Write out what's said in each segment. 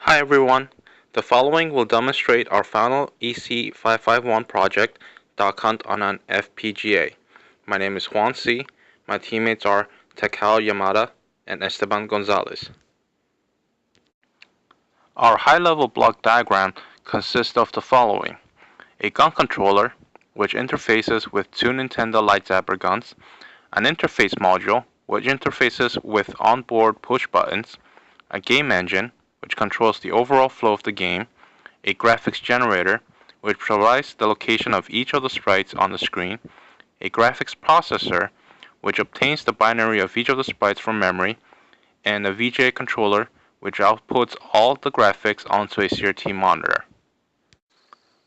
Hi everyone. The following will demonstrate our final EC551 project, Duck Hunt on an FPGA. My name is Juan C. My teammates are Takao Yamada and Esteban Gonzalez. Our high-level block diagram consists of the following: a gun controller, which interfaces with two Nintendo Light Zapper guns, an interface module, which interfaces with onboard push buttons, a game engine, which controls the overall flow of the game, a graphics generator, which provides the location of each of the sprites on the screen, a graphics processor, which obtains the binary of each of the sprites from memory, and a VGA controller, which outputs all the graphics onto a CRT monitor.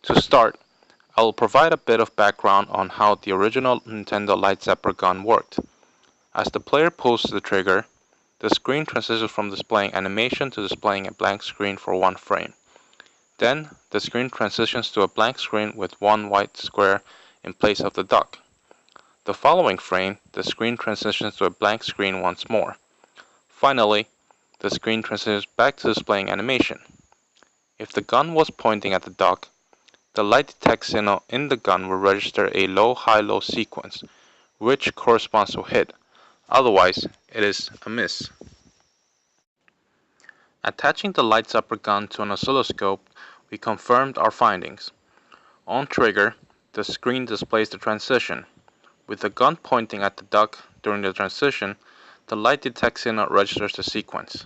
To start, I will provide a bit of background on how the original Nintendo Light Zapper gun worked. As the player pulls the trigger, the screen transitions from displaying animation to displaying a blank screen for one frame. Then, the screen transitions to a blank screen with one white square in place of the duck. The following frame, the screen transitions to a blank screen once more. Finally, the screen transitions back to displaying animation. If the gun was pointing at the duck, the light detect signal in the gun will register a low-high-low sequence, which corresponds to hit. Otherwise, it is a miss. Attaching the light zapper gun to an oscilloscope, we confirmed our findings. On trigger, the screen displays the transition. With the gun pointing at the duck during the transition, the light detect signal registers the sequence.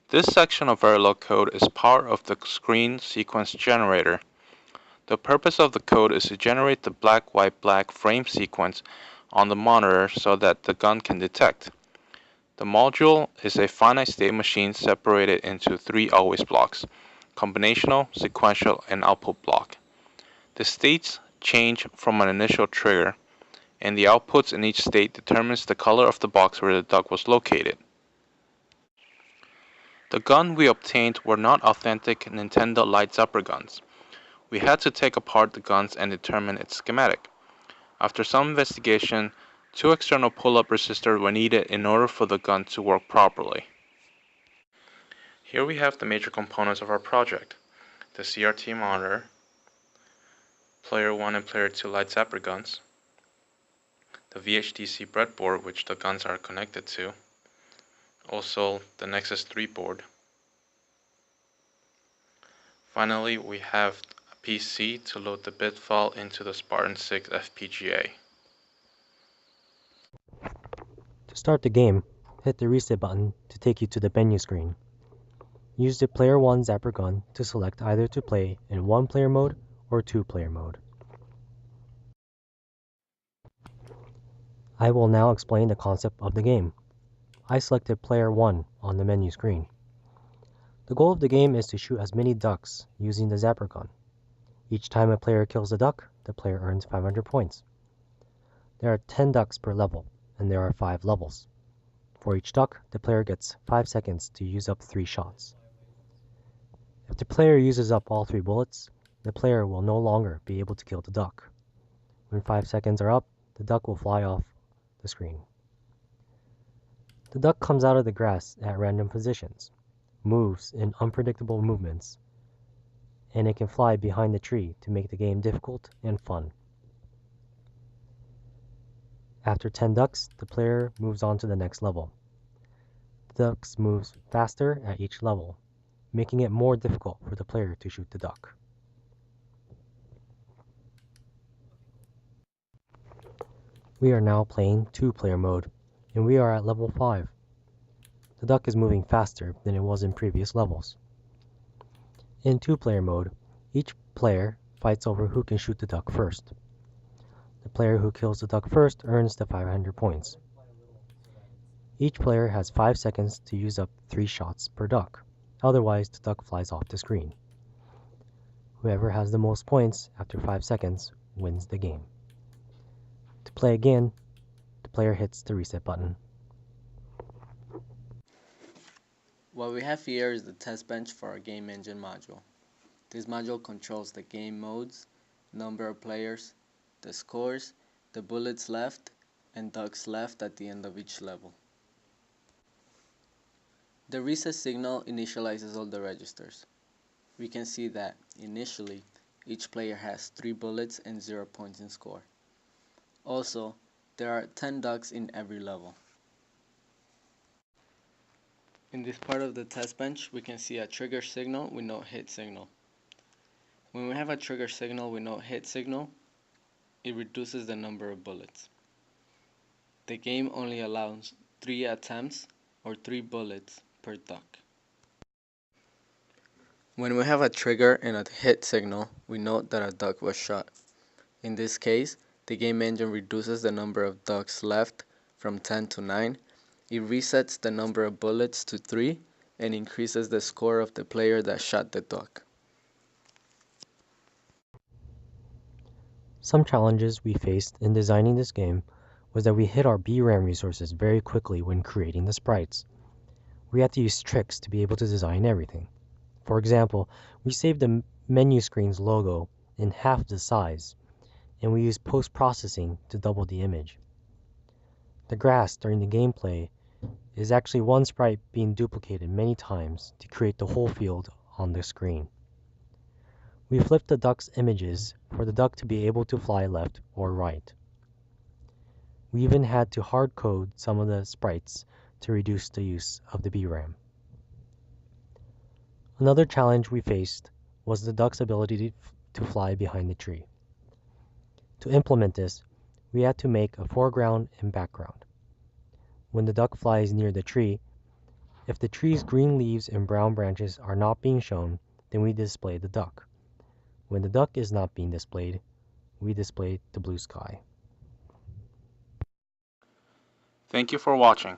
This section of Verilog code is part of the screen sequence generator. The purpose of the code is to generate the black-white-black frame sequence on the monitor so that the gun can detect. The module is a finite state machine separated into three always blocks: combinational, sequential, and output block. The states change from an initial trigger, and the outputs in each state determines the color of the box where the duck was located. The gun we obtained were not authentic Nintendo Light Zapper guns. We had to take apart the guns and determine its schematic. After some investigation, two external pull-up resistors were needed in order for the gun to work properly. Here we have the major components of our project: the CRT monitor, player 1 and player 2 Light Zapper guns, the VHDC breadboard which the guns are connected to, also the Nexus 3 board. Finally, we have a PC to load the bit file into the Spartan 6 FPGA. To start the game, hit the reset button to take you to the menu screen. Use the player 1 zapper gun to select either to play in 1-player mode or 2-player mode. I will now explain the concept of the game. I selected player 1 on the menu screen. The goal of the game is to shoot as many ducks using the zapper gun. Each time a player kills a duck, the player earns 500 points. There are 10 ducks per level, and there are 5 levels. For each duck, the player gets 5 seconds to use up 3 shots. If the player uses up all 3 bullets, the player will no longer be able to kill the duck. When 5 seconds are up, the duck will fly off the screen. The duck comes out of the grass at random positions, moves in unpredictable movements, and it can fly behind the tree to make the game difficult and fun. After 10 ducks, the player moves on to the next level. The ducks move faster at each level, making it more difficult for the player to shoot the duck. We are now playing 2-player mode, and we are at level 5. The duck is moving faster than it was in previous levels. In 2-player mode, each player fights over who can shoot the duck first. The player who kills the duck first earns the 500 points. Each player has 5 seconds to use up 3 shots per duck, otherwise the duck flies off the screen. Whoever has the most points after 5 seconds wins the game. To play again, the player hits the reset button. What we have here is the test bench for our game engine module. This module controls the game modes, number of players, the scores, the bullets left, and ducks left at the end of each level. The reset signal initializes all the registers. We can see that, initially, each player has 3 bullets and 0 points in score. Also, there are 10 ducks in every level. In this part of the test bench, we can see a trigger signal with no hit signal. When we have a trigger signal with no hit signal, it reduces the number of bullets. The game only allows 3 attempts or 3 bullets per duck. When we have a trigger and a hit signal, we note that a duck was shot. In this case, the game engine reduces the number of ducks left from 10 to 9. It resets the number of bullets to 3 and increases the score of the player that shot the duck. Some challenges we faced in designing this game was that we hit our BRAM resources very quickly when creating the sprites. We had to use tricks to be able to design everything. For example, we saved the menu screen's logo in half the size, and we used post-processing to double the image. The grass during the gameplay is actually one sprite being duplicated many times to create the whole field on the screen. We flipped the duck's images for the duck to be able to fly left or right. We even had to hard code some of the sprites to reduce the use of the BRAM. Another challenge we faced was the duck's ability to fly behind the tree. To implement this, we had to make a foreground and background. When the duck flies near the tree, if the tree's green leaves and brown branches are not being shown, then we display the duck. When the duck is not being displayed, we display the blue sky. Thank you for watching.